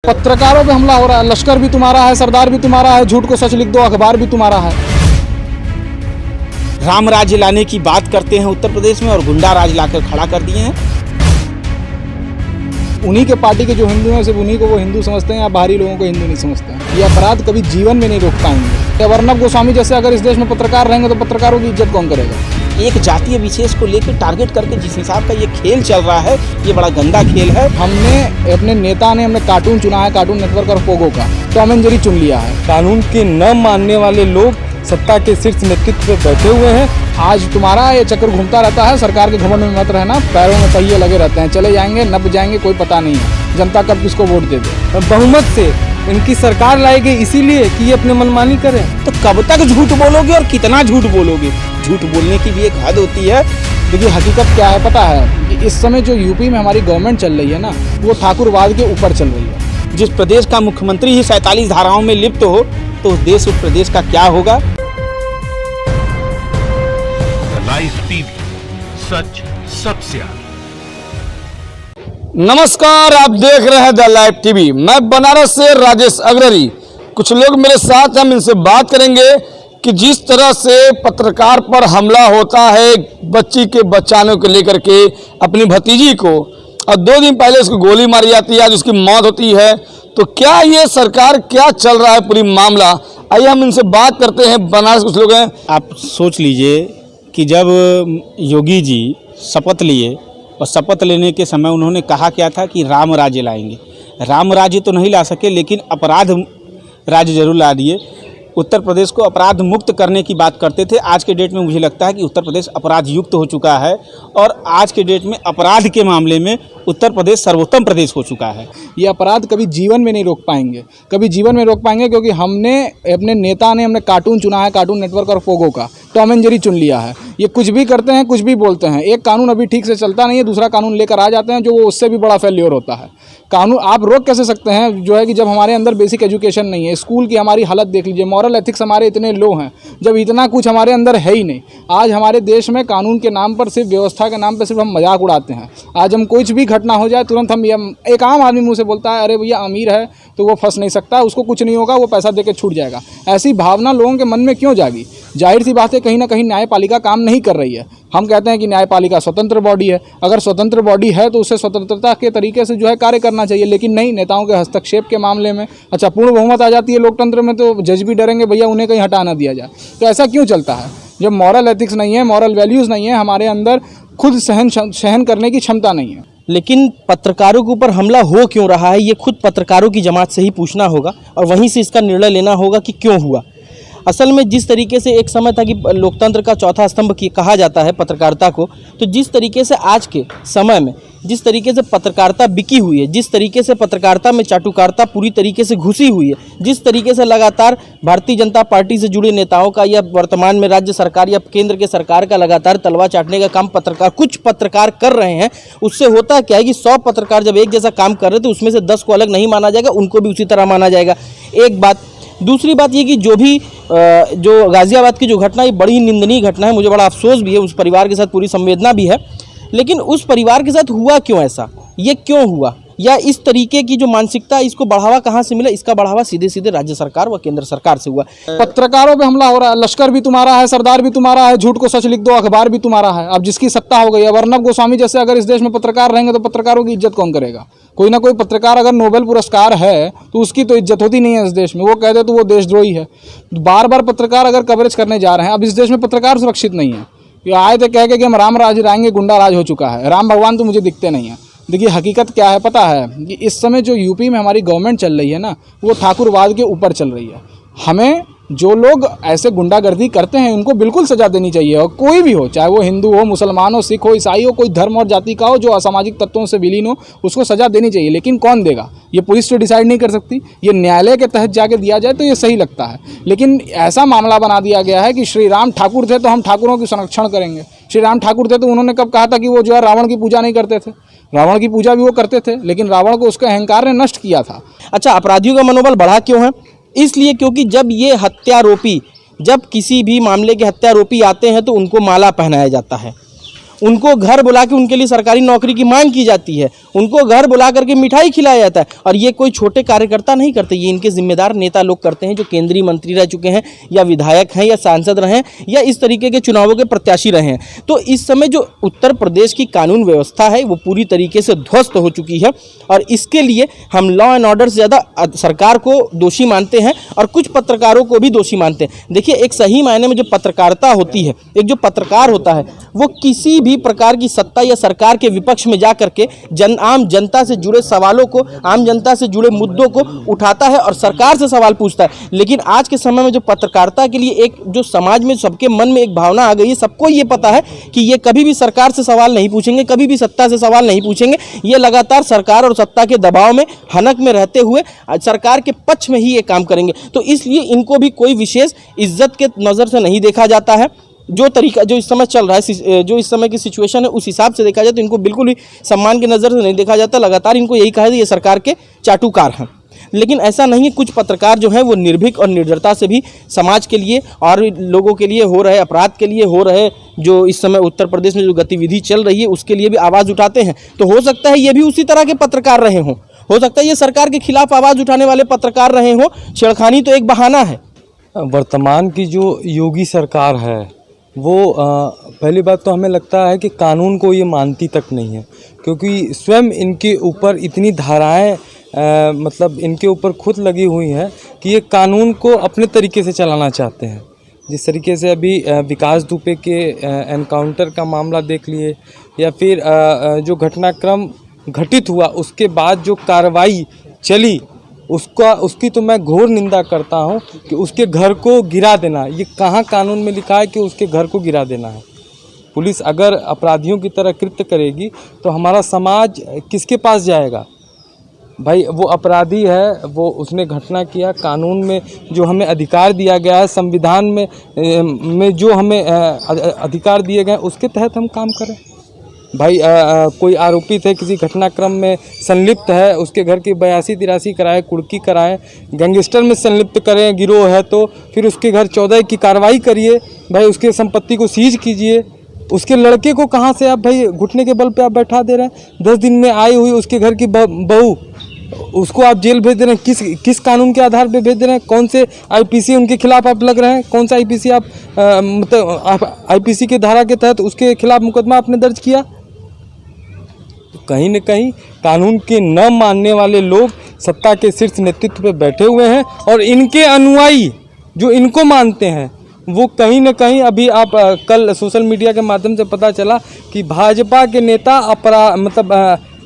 पत्रकारों पे हमला हो रहा है, लश्कर भी तुम्हारा है, सरदार भी तुम्हारा है, झूठ को सच लिख दो, अखबार भी तुम्हारा है। राम राज्य लाने की बात करते हैं उत्तर प्रदेश में और गुंडा राज लाकर खड़ा कर दिए हैं। उन्हीं के पार्टी के जो हिंदू हैं सिर्फ उन्हीं को वो हिंदू समझते हैं या बाहरी लोगों को हिंदू नहीं समझते हैं। ये अपराध कभी जीवन में नहीं रोक पाएंगे। अर्नब गोस्वामी जैसे अगर इस देश में पत्रकार रहेंगे तो पत्रकारों की इज्जत कौन करेगा। एक जातीय विशेष को लेकर टारगेट करके जिस हिसाब का ये खेल चल रहा है, ये बड़ा गंदा खेल है। हमने अपने नेता ने हमने कार्टून चुना है, कार्टून नेटवर्क और पोगो का टॉम एंड जेरी चुन लिया है। कानून के न मानने वाले लोग सत्ता के शीर्ष नेतृत्व पे बैठे हुए हैं। आज तुम्हारा ये चक्कर घूमता रहता है, सरकार के घमंड में मत रहना, पैरों में पहिए लगे रहते हैं, चले जाएंगे नब जाएंगे कोई पता नहीं है, जनता कब किसको वोट दे दे। बहुमत से इनकी सरकार लाई गई इसीलिए कि ये अपने मनमानी करें। तो कब तक झूठ बोलोगे और कितना झूठ बोलोगे? झूठ बोलने की भी एक हद होती है। देखिए हकीकत क्या है पता है कि इस समय जो यूपी में हमारी गवर्नमेंट चल रही है ना, वो ठाकुरवाद के ऊपर चल रही है। जिस प्रदेश का मुख्यमंत्री ही 47 धाराओं में लिप्त हो तो उस देश उस प्रदेश का क्या होगा? लाइव टीवी, सच सबसे आगे। नमस्कार, आप देख रहे हैं द लाइव टीवी। मैं बनारस से राजेश अग्ररी। कुछ लोग मेरे साथ हैं, हम इनसे बात करेंगे कि जिस तरह से पत्रकार पर हमला होता है बच्ची के बचाने को लेकर के, अपनी भतीजी को, और 2 दिन पहले उसको गोली मारी जाती है, आज उसकी मौत होती है। तो क्या ये सरकार क्या चल रहा है पूरी मामला, आइए हम इनसे बात करते हैं। बनारस कुछ लोग हैं। आप सोच लीजिए कि जब योगी जी शपथ लिए और शपथ लेने के समय उन्होंने कहा क्या था कि राम राज्य लाएंगे। राम राज्य तो नहीं ला सके लेकिन अपराध राज्य जरूर ला दिए। उत्तर प्रदेश को अपराध मुक्त करने की बात करते थे। आज के डेट में मुझे लगता है कि उत्तर प्रदेश अपराध युक्त हो चुका है और आज के डेट में अपराध के मामले में उत्तर प्रदेश सर्वोत्तम प्रदेश हो चुका है। ये अपराध कभी जीवन में नहीं रोक पाएंगे, कभी जीवन में रोक पाएंगे, क्योंकि हमने नेता ने हमने कार्टून चुना है, कार्टून नेटवर्क और पोगो का टॉम एंड जेरी चुन लिया है। ये कुछ भी करते हैं, कुछ भी बोलते हैं। एक कानून अभी ठीक से चलता नहीं है, दूसरा कानून लेकर आ जाते हैं जो वो उससे भी बड़ा फेल्योर होता है। कानून आप रोक कैसे सकते हैं जो है कि जब हमारे अंदर बेसिक एजुकेशन नहीं है। स्कूल की हमारी हालत देख लीजिए, मॉरल एथिक्स हमारे इतने लो हैं, जब इतना कुछ हमारे अंदर है ही नहीं। आज हमारे देश में कानून के नाम पर, सिर्फ व्यवस्था के नाम पर सिर्फ हम मजाक उड़ाते हैं। आज हम कुछ भी घटना हो जाए तुरंत हम एक आम आदमी मुंह से बोलता है अरे भैया अमीर है तो वो फंस नहीं सकता, उसको कुछ नहीं होगा, वो पैसा देके छूट जाएगा। ऐसी भावना लोगों के मन में क्यों जागी? जाहिर सी बात है कहीं ना कहीं न्यायपालिका काम नहीं कर रही है। हम कहते हैं कि न्यायपालिका स्वतंत्र बॉडी है, अगर स्वतंत्र बॉडी है तो उसे स्वतंत्रता के तरीके से जो है कार्य करना चाहिए, लेकिन नहीं, नेताओं के हस्तक्षेप के मामले में अच्छा पूर्ण बहुमत आ जाती है लोकतंत्र में तो जज भी डरेंगे भैया उन्हें कहीं हटा ना दिया जाए। तो ऐसा क्यों चलता है? जब मॉरल एथिक्स नहीं है, मॉरल वैल्यूज़ नहीं है, हमारे अंदर खुद सहन करने की क्षमता नहीं है। लेकिन पत्रकारों के ऊपर हमला हो क्यों रहा है, ये खुद पत्रकारों की जमात से ही पूछना होगा और वहीं से इसका निर्णय लेना होगा कि क्यों हुआ। असल में जिस तरीके से एक समय था कि लोकतंत्र का चौथा स्तंभ कहा जाता है पत्रकारिता को, तो जिस तरीके से आज के समय में जिस तरीके से पत्रकारिता बिकी हुई है, जिस तरीके से पत्रकारिता में चाटुकारिता पूरी तरीके से घुसी हुई है, जिस तरीके से लगातार भारतीय जनता पार्टी से जुड़े नेताओं का या वर्तमान में राज्य सरकार या केंद्र के सरकार का लगातार तलवा चाटने का काम कुछ पत्रकार कर रहे हैं, उससे होता क्या है कि 100 पत्रकार जब एक जैसा काम कर रहे थे उसमें से 10 को अलग नहीं माना जाएगा, उनको भी उसी तरह माना जाएगा। एक बात। दूसरी बात ये कि जो गाज़ियाबाद की जो घटना, ये बड़ी निंदनीय घटना है, मुझे बड़ा अफसोस भी है, उस परिवार के साथ पूरी संवेदना भी है। लेकिन उस परिवार के साथ हुआ क्यों ऐसा, ये क्यों हुआ, या इस तरीके की जो मानसिकता, इसको बढ़ावा कहाँ से मिला? इसका बढ़ावा सीधे सीधे राज्य सरकार व केंद्र सरकार से हुआ। पत्रकारों पे हमला हो रहा है, लश्कर भी तुम्हारा है, सरदार भी तुम्हारा है, झूठ को सच लिख दो, अखबार भी तुम्हारा है। अब जिसकी सत्ता हो गई है, अर्नब गोस्वामी जैसे अगर इस देश में पत्रकार रहेंगे तो पत्रकारों की इज्जत कौन करेगा? कोई ना कोई पत्रकार अगर नोबेल पुरस्कार है तो उसकी तो इज्जत होती नहीं है इस देश में, वो कहते तो वो देशद्रोही है। बार बार पत्रकार अगर कवरेज करने जा रहे हैं, अब इस देश में पत्रकार सुरक्षित नहीं है। ये आए थे कह के कि हम राम राज लाएंगे, गुंडा राज हो चुका है, राम भगवान तो मुझे दिखते नहीं है। देखिए हकीकत क्या है पता है कि इस समय जो यूपी में हमारी गवर्नमेंट चल रही है ना, वो ठाकुरवाद के ऊपर चल रही है। हमें जो लोग ऐसे गुंडागर्दी करते हैं उनको बिल्कुल सजा देनी चाहिए, और कोई भी हो, चाहे वो हिंदू हो, मुसलमान हो, सिख हो, ईसाई हो, कोई धर्म और जाति का हो, जो असामाजिक तत्वों से विलीन हो, उसको सजा देनी चाहिए। लेकिन कौन देगा? ये पुलिस तो डिसाइड नहीं कर सकती, ये न्यायालय के तहत जाके दिया जाए तो ये सही लगता है। लेकिन ऐसा मामला बना दिया गया है कि श्री राम ठाकुर थे तो हम ठाकुरों की संरक्षण करेंगे। श्री राम ठाकुर थे तो उन्होंने कब कहा था कि वो जो है रावण की पूजा नहीं करते थे? रावण की पूजा भी वो करते थे, लेकिन रावण को उसके अहंकार ने नष्ट किया था। अच्छा, अपराधियों का मनोबल बढ़ा क्यों है? इसलिए क्योंकि जब ये हत्यारोपी, जब किसी भी मामले के हत्यारोपी आते हैं तो उनको माला पहनाया जाता है, उनको घर बुला के उनके लिए सरकारी नौकरी की मांग की जाती है, उनको घर बुला करके मिठाई खिलाया जाता है। और ये कोई छोटे कार्यकर्ता नहीं करते, ये इनके जिम्मेदार नेता लोग करते हैं, जो केंद्रीय मंत्री रह चुके हैं या विधायक हैं या सांसद रहे हैं या इस तरीके के चुनावों के प्रत्याशी रहे हैं। तो इस समय जो उत्तर प्रदेश की कानून व्यवस्था है वो पूरी तरीके से ध्वस्त हो चुकी है और इसके लिए हम लॉ एंड ऑर्डर से ज़्यादा सरकार को दोषी मानते हैं और कुछ पत्रकारों को भी दोषी मानते हैं। देखिए, एक सही मायने में जो पत्रकारिता होती है, एक जो पत्रकार होता है, वो किसी भी प्रकार की सत्ता या सरकार के विपक्ष में जा करके आम जनता से जुड़े सवालों को, आम जनता से जुड़े मुद्दों को उठाता है और सरकार से सवाल पूछता है। लेकिन आज के समय में जो पत्रकारिता के लिए एक जो समाज में सबके मन में एक भावना आ गई है, सबको ये पता है कि ये कभी भी सरकार से सवाल नहीं पूछेंगे, कभी भी सत्ता से सवाल नहीं पूछेंगे, ये लगातार सरकार और सत्ता के दबाव में, हनक में रहते हुए सरकार के पक्ष में ही ये काम करेंगे। तो इसलिए इनको भी कोई विशेष इज्जत के नज़र से नहीं देखा जाता है। जो तरीका जो इस समय चल रहा है, जो इस समय की सिचुएशन है, उस हिसाब से देखा जाए तो इनको बिल्कुल भी सम्मान की नज़र से नहीं देखा जाता। लगातार इनको यही कहा ये सरकार के चाटुकार हैं। लेकिन ऐसा नहीं है, कुछ पत्रकार जो हैं वो निर्भीक और निर्डरता से भी समाज के लिए और लोगों के लिए हो रहे अपराध के लिए हो रहे जो इस समय उत्तर प्रदेश में जो गतिविधि चल रही है उसके लिए भी आवाज़ उठाते हैं। तो हो सकता है ये भी उसी तरह के पत्रकार रहे हों, हो सकता है ये सरकार के खिलाफ आवाज़ उठाने वाले पत्रकार रहे हों। छेड़खानी तो एक बहाना है। वर्तमान की जो योगी सरकार है वो पहली बात तो हमें लगता है कि कानून को ये मानती तक नहीं है, क्योंकि स्वयं इनके ऊपर इतनी धाराएं मतलब इनके ऊपर खुद लगी हुई हैं कि ये कानून को अपने तरीके से चलाना चाहते हैं। जिस तरीके से अभी विकास दुबे के एनकाउंटर का मामला देख लिए या फिर जो घटनाक्रम घटित हुआ उसके बाद जो कार्रवाई चली उसकी तो मैं घोर निंदा करता हूं कि उसके घर को गिरा देना, ये कहाँ कानून में लिखा है कि उसके घर को गिरा देना है। पुलिस अगर अपराधियों की तरह कृत्य करेगी तो हमारा समाज किसके पास जाएगा? भाई वो अपराधी है, वो उसने घटना किया, कानून में जो हमें अधिकार दिया गया है, संविधान में जो हमें अधिकार दिए गए उसके तहत हम काम करें। भाई कोई आरोपित है, किसी घटनाक्रम में संलिप्त है, उसके घर की 82-83 कराएं, कुर्की कराएं, गैंगस्टर में संलिप्त करें, गिरोह है तो फिर उसके घर 14 की कार्रवाई करिए, भाई उसके संपत्ति को सीज कीजिए। उसके लड़के को कहाँ से आप भाई घुटने के बल पे आप बैठा दे रहे हैं? 10 दिन में आई हुई उसके घर की बहू, उसको आप जेल भेज दे रहे हैं। किस कानून के आधार पे भेज दे रहे हैं? कौन से आईपीसी उनके खिलाफ आप लग रहे हैं? कौन सा आईपीसी आप मतलब आईपीसी के धारा के तहत उसके खिलाफ मुकदमा आपने दर्ज किया? तो कहीं न कहीं कानून के न मानने वाले लोग सत्ता के शीर्ष नेतृत्व पे बैठे हुए हैं और इनके अनुयायी जो इनको मानते हैं वो कहीं न कहीं अभी आप कल सोशल मीडिया के माध्यम से पता चला कि भाजपा के नेता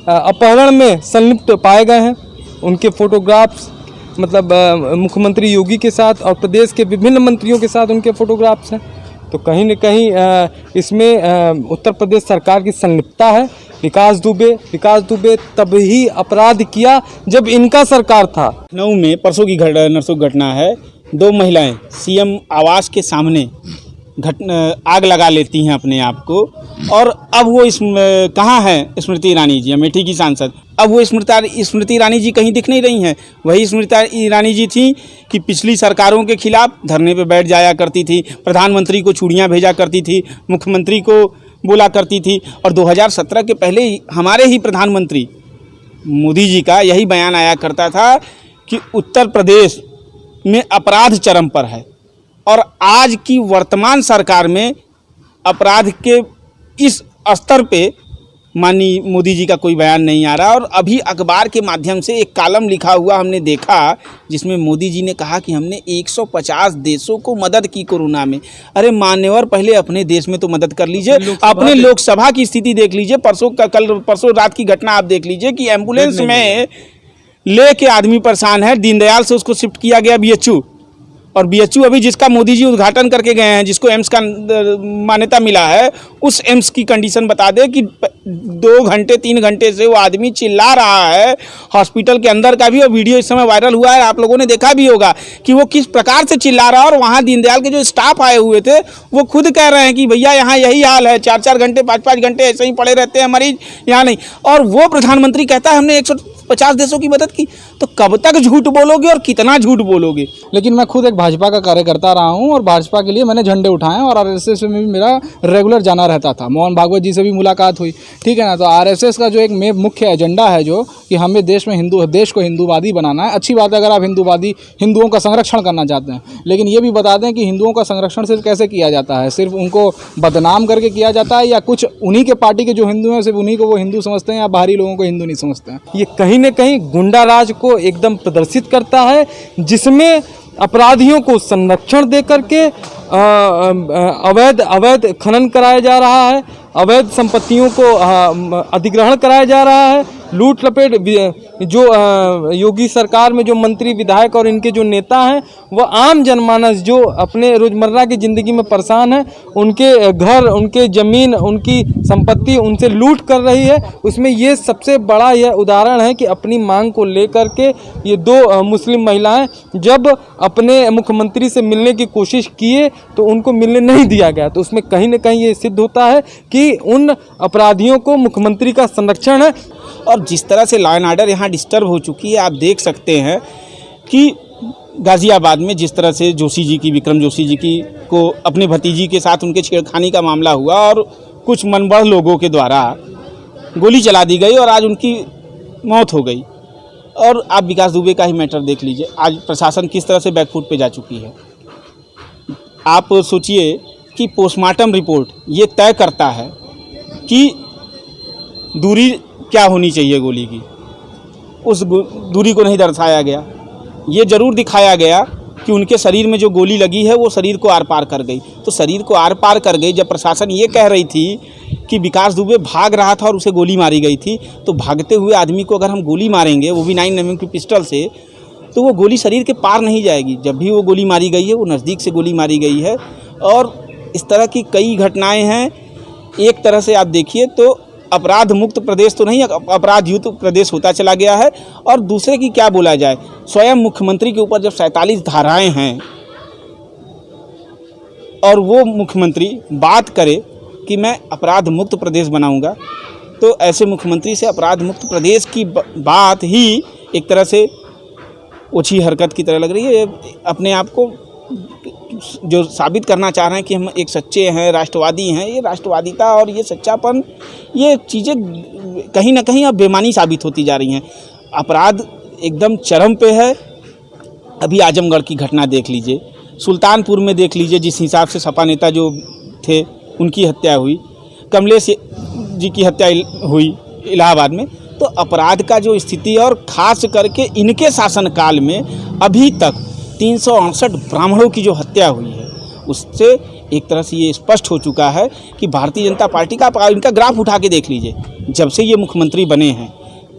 अपहरण में संलिप्त पाए गए हैं। उनके फोटोग्राफ्स मतलब मुख्यमंत्री योगी के साथ और प्रदेश के विभिन्न मंत्रियों के साथ उनके फोटोग्राफ्स हैं। तो कहीं न कहीं इसमें उत्तर प्रदेश सरकार की संलिप्तता है। विकास दुबे तब ही अपराध किया जब इनका सरकार था। लखनऊ में परसों की नरसों घटना है, 2 महिलाएं सीएम आवास के सामने आग लगा लेती हैं अपने आप को, और अब वो कहाँ हैं स्मृति ईरानी जी, अमेठी की सांसद। अब वो स्मृति ईरानी जी कहीं दिख नहीं रही हैं। वही स्मृति ईरानी जी थी कि पिछली सरकारों के खिलाफ धरने पे बैठ जाया करती थी, प्रधानमंत्री को चूड़ियाँ भेजा करती थी, मुख्यमंत्री को बोला करती थी। और 2017 के पहले हमारे ही प्रधानमंत्री मोदी जी का यही बयान आया करता था कि उत्तर प्रदेश में अपराध चरम पर है। और आज की वर्तमान सरकार में अपराध के इस स्तर पे माननीय मोदी जी का कोई बयान नहीं आ रहा। और अभी अखबार के माध्यम से एक कॉलम लिखा हुआ हमने देखा जिसमें मोदी जी ने कहा कि हमने 150 देशों को मदद की कोरोना में। अरे मान्यवर, पहले अपने देश में तो मदद कर लीजिए। अपने लोकसभा की स्थिति देख लीजिए, परसों रात की घटना आप देख लीजिए कि एम्बुलेंस में लेके आदमी परेशान है। दीनदयाल से उसको शिफ्ट किया गया BHU, और BHU अभी जिसका मोदी जी उद्घाटन करके गए हैं, जिसको एम्स का मान्यता मिला है, उस एम्स की कंडीशन बता दे कि 2 घंटे 3 घंटे से वो आदमी चिल्ला रहा है हॉस्पिटल के अंदर का भी। और वीडियो इस समय वायरल हुआ है, आप लोगों ने देखा भी होगा कि वो किस प्रकार से चिल्ला रहा है। और वहाँ दीनदयाल के जो स्टाफ आए हुए थे वो खुद कह रहे हैं कि भैया यहाँ यही हाल है, 4-4 घंटे 5-5 घंटे ऐसे ही पड़े रहते हैं मरीज, यहाँ नहीं। और वो प्रधानमंत्री कहता है हमने 150 देशों की मदद की। तो कब तक झूठ बोलोगे और कितना झूठ बोलोगे? लेकिन मैं खुद एक भाजपा का कार्यकर्ता रहा हूं और भाजपा के लिए मैंने झंडे उठाए और आरएसएस में भी मेरा रेगुलर जाना रहता था। मोहन भागवत जी से भी मुलाकात हुई, ठीक है ना। तो आरएसएस का जो एक मुख्य एजेंडा है जो कि हमें देश को हिंदूवादी बनाना है। अच्छी बात है अगर आप हिंदुओं का संरक्षण करना चाहते हैं, लेकिन ये भी बता दें कि हिंदुओं का संरक्षण सिर्फ कैसे किया जाता है? सिर्फ उनको बदनाम करके किया जाता है, या कुछ उन्हीं के पार्टी के जो हिंदू हैं सिर्फ उन्हीं को वो हिंदू समझते हैं, या बाहरी लोगों को हिंदू नहीं समझते हैं? ये कहीं न कहीं गुंडा राज को एकदम प्रदर्शित करता है, जिसमें अपराधियों को संरक्षण दे करके अवैध खनन कराया जा रहा है, अवैध संपत्तियों को अधिग्रहण कराया जा रहा है, लूट लपेट जो योगी सरकार में जो मंत्री विधायक और इनके जो नेता हैं वह आम जनमानस जो अपने रोज़मर्रा की ज़िंदगी में परेशान है, उनके घर, उनके ज़मीन, उनकी संपत्ति उनसे लूट कर रही है। उसमें ये सबसे बड़ा यह उदाहरण है कि अपनी मांग को लेकर के ये दो मुस्लिम महिलाएं जब अपने मुख्यमंत्री से मिलने की कोशिश किए तो उनको मिलने नहीं दिया गया। तो उसमें कहीं ना कहीं ये सिद्ध होता है कि उन अपराधियों को मुख्यमंत्री का संरक्षण है। और जिस तरह से लॉ एंड ऑर्डर यहाँ डिस्टर्ब हो चुकी है, आप देख सकते हैं कि गाज़ियाबाद में जिस तरह से विक्रम जोशी जी की को अपने भतीजी के साथ उनके छेड़खानी का मामला हुआ और कुछ मनबढ़ लोगों के द्वारा गोली चला दी गई और आज उनकी मौत हो गई। और आप विकास दुबे का ही मैटर देख लीजिए, आज प्रशासन किस तरह से बैकफुट पे जा चुकी है। आप सोचिए कि पोस्टमार्टम रिपोर्ट ये तय करता है कि दूरी क्या होनी चाहिए गोली की, उस दूरी को नहीं दर्शाया गया। ये ज़रूर दिखाया गया कि उनके शरीर में जो गोली लगी है वो शरीर को आर पार कर गई। तो शरीर को आर पार कर गई, जब प्रशासन ये कह रही थी कि विकास दुबे भाग रहा था और उसे गोली मारी गई थी, तो भागते हुए आदमी को अगर हम गोली मारेंगे वो भी 9mm की पिस्टल से, तो वो गोली शरीर के पार नहीं जाएगी। जब भी वो गोली मारी गई है वो नज़दीक से गोली मारी गई है। और इस तरह की कई घटनाएँ हैं। एक तरह से आप देखिए तो अपराध मुक्त प्रदेश तो नहीं, अपराध युक्त प्रदेश होता चला गया है। और दूसरे की क्या बोला जाए, स्वयं मुख्यमंत्री के ऊपर जब 47 धाराएं हैं और वो मुख्यमंत्री बात करे कि मैं अपराध मुक्त प्रदेश बनाऊंगा, तो ऐसे मुख्यमंत्री से अपराध मुक्त प्रदेश की बात ही एक तरह से ओछी हरकत की तरह लग रही है। अपने आप को जो साबित करना चाह रहे हैं कि हम एक सच्चे हैं, राष्ट्रवादी हैं, ये राष्ट्रवादिता और ये सच्चापन, ये चीज़ें कहीं ना कहीं अब बेमानी साबित होती जा रही हैं। अपराध एकदम चरम पे है। अभी आजमगढ़ की घटना देख लीजिए, सुल्तानपुर में देख लीजिए, जिस हिसाब से सपा नेता जो थे उनकी हत्या हुई, कमलेश जी की हत्या हुई इलाहाबाद में। तो अपराध का जो स्थिति, और ख़ास करके इनके शासनकाल में अभी तक 368 ब्राह्मणों की जो हत्या हुई है, उससे एक तरह से ये स्पष्ट हो चुका है कि भारतीय जनता पार्टी का, इनका ग्राफ उठा के देख लीजिए, जब से ये मुख्यमंत्री बने हैं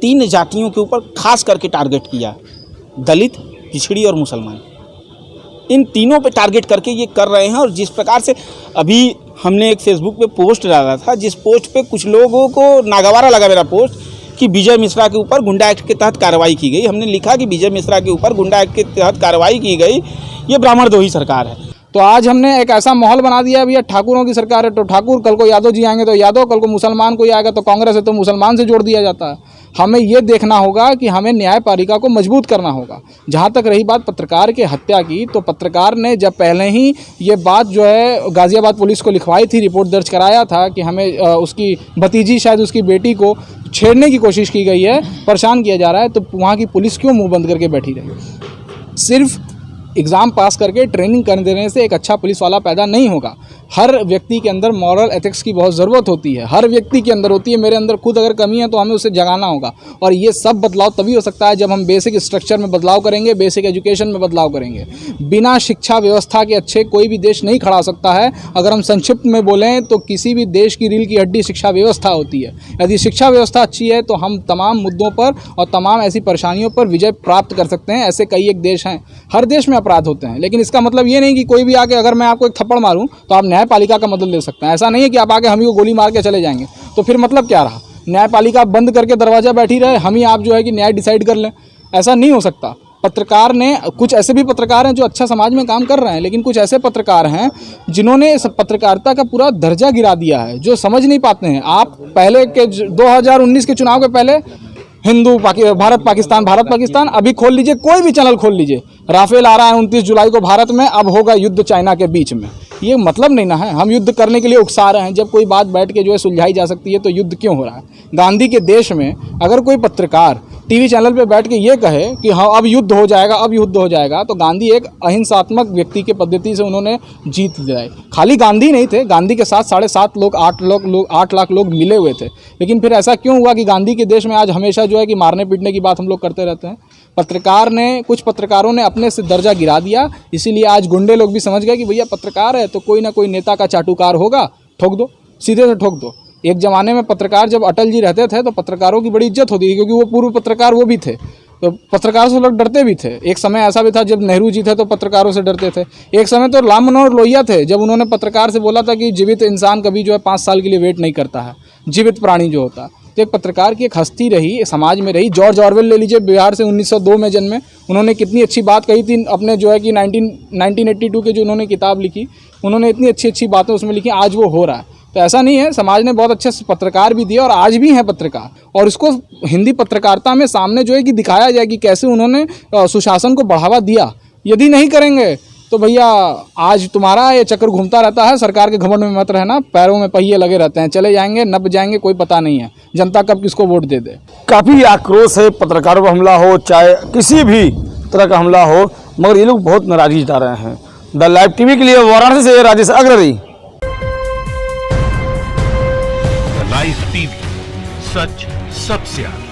3 जातियों के ऊपर खास करके टारगेट किया, दलित, पिछड़ी और मुसलमान। इन तीनों पे टारगेट करके ये कर रहे हैं। और जिस प्रकार से अभी हमने एक फेसबुक पे पोस्ट डाला था, जिस पोस्ट पे कुछ लोगों को नागवारा लगा मेरा पोस्ट, कि विजय मिश्रा के ऊपर गुंडा एक्ट के तहत कार्रवाई की गई। हमने लिखा कि विजय मिश्रा के ऊपर गुंडा एक्ट के तहत कार्रवाई की गई, ये ब्राह्मणद्रोही सरकार है। तो आज हमने एक ऐसा माहौल बना दिया है, भैया ठाकुरों की सरकार है तो ठाकुर, कल को यादव जी आएंगे तो यादव, कल को मुसलमान कोई आएगा तो कांग्रेस है तो मुसलमान से जोड़ दिया जाता है। हमें ये देखना होगा कि हमें न्यायपालिका को मजबूत करना होगा। जहाँ तक रही बात पत्रकार के हत्या की, तो पत्रकार ने जब पहले ही ये बात जो है गाज़ियाबाद पुलिस को लिखवाई थी, रिपोर्ट दर्ज कराया था कि हमें उसकी भतीजी, शायद उसकी बेटी को छेड़ने की कोशिश की गई है, परेशान किया जा रहा है, तो वहाँ की पुलिस क्यों मुंह बंद करके बैठी रही? सिर्फ एग्ज़ाम पास करके ट्रेनिंग कर देने से एक अच्छा पुलिस वाला पैदा नहीं होगा। हर व्यक्ति के अंदर मॉरल एथिक्स की बहुत ज़रूरत होती है, हर व्यक्ति के अंदर होती है। मेरे अंदर खुद अगर कमी है तो हमें उसे जगाना होगा। और ये सब बदलाव तभी हो सकता है जब हम बेसिक स्ट्रक्चर में बदलाव करेंगे, बेसिक एजुकेशन में बदलाव करेंगे। बिना शिक्षा व्यवस्था के अच्छे कोई भी देश नहीं खड़ा हो सकता है। अगर हम संक्षिप्त में बोलें तो किसी भी देश की रीढ़ की हड्डी शिक्षा व्यवस्था होती है। यदि शिक्षा व्यवस्था अच्छी है तो हम तमाम मुद्दों पर और तमाम ऐसी परेशानियों पर विजय प्राप्त कर सकते हैं। ऐसे कई एक देश हैं, हर देश में अपराध होते हैं, लेकिन इसका मतलब ये नहीं कि कोई भी आके अगर मैं आपको एक थप्पड़ मारूं तो आप न्यायपालिका का मदद ले सकते हैं। ऐसा नहीं है कि आप आके हम ही को गोली मार के चले जाएंगे, तो फिर मतलब क्या रहा? न्यायपालिका बंद करके दरवाजा बैठी रहे, हम ही आप जो है कि न्याय डिसाइड कर लें, ऐसा नहीं हो सकता। पत्रकार ने, कुछ ऐसे भी पत्रकार हैं जो अच्छा समाज में काम कर रहे हैं, लेकिन कुछ ऐसे पत्रकार हैं जिन्होंने इस पत्रकारिता का पूरा दर्जा गिरा दिया है, जो समझ नहीं पाते हैं। आप पहले के 2019 के चुनाव के पहले हिंदू भारत पाकिस्तान अभी खोल लीजिए, कोई भी चैनल खोल लीजिए, राफेल आ रहा है 29 जुलाई को भारत में, अब होगा युद्ध चाइना के बीच में। ये मतलब नहीं ना है, हम युद्ध करने के लिए उकसा रहे हैं। जब कोई बात बैठ के जो है सुलझाई जा सकती है तो युद्ध क्यों हो रहा है? गांधी के देश में अगर कोई पत्रकार टीवी चैनल पे बैठ के ये कहे कि हाँ अब युद्ध हो जाएगा, अब युद्ध हो जाएगा, तो गांधी एक अहिंसात्मक व्यक्ति के पद्धति से उन्होंने जीत दिलाई। खाली गांधी नहीं थे, गांधी के साथ 7.5 लोग 8 लाख लोग मिले हुए थे। लेकिन फिर ऐसा क्यों हुआ कि गांधी के देश में आज हमेशा जो है कि मारने पीटने की बात हम लोग करते रहते हैं? कुछ पत्रकारों ने अपने से दर्जा गिरा दिया, इसीलिए आज गुंडे लोग भी समझ गए कि भैया पत्रकार है तो कोई ना कोई नेता का चाटुकार होगा, ठोक दो, सीधे से ठोक दो। एक ज़माने में पत्रकार जब अटल जी रहते थे तो पत्रकारों की बड़ी इज्जत होती थी, क्योंकि वो पूर्व पत्रकार वो भी थे, तो पत्रकारों से लोग डरते भी थे। एक समय ऐसा भी था जब नेहरू जी थे तो पत्रकारों से डरते थे। एक समय तो राम मनोहर लोहिया थे, जब उन्होंने पत्रकार से बोला था कि जीवित इंसान कभी जो है 5 साल के लिए वेट नहीं करता है, जीवित प्राणी जो होता। तो एक पत्रकार की एक हस्ती रही, समाज में रही। जॉर्ज ऑरवेल ले लीजिए, बिहार से 1902 में जन्मे, उन्होंने कितनी अच्छी बात कही थी अपने जो है कि 1982 के जो उन्होंने किताब लिखी, उन्होंने इतनी अच्छी अच्छी बातें उसमें लिखी। आज वो हो रहा है, तो ऐसा नहीं है, समाज ने बहुत अच्छे पत्रकार भी दिए और आज भी हैं पत्रकार, और इसको हिंदी पत्रकारिता में सामने जो है कि दिखाया जाए कि कैसे उन्होंने सुशासन को बढ़ावा दिया। यदि नहीं करेंगे तो भैया आज तुम्हारा ये चक्कर घूमता रहता है। सरकार के घमंड में मत रहना, पैरों में पहिए लगे रहते हैं, चले जाएंगे नब जाएंगे, कोई पता नहीं है जनता कब किसको वोट दे दे। काफ़ी आक्रोश है, पत्रकारों पर हमला हो चाहे किसी भी तरह का हमला हो, मगर ये लोग बहुत नाराजगी जता रहे हैं। द लाइव टीवी के लिए वाराणसी से राजेश अग्ररी। लाइव टीवी, सच सबसे आगे।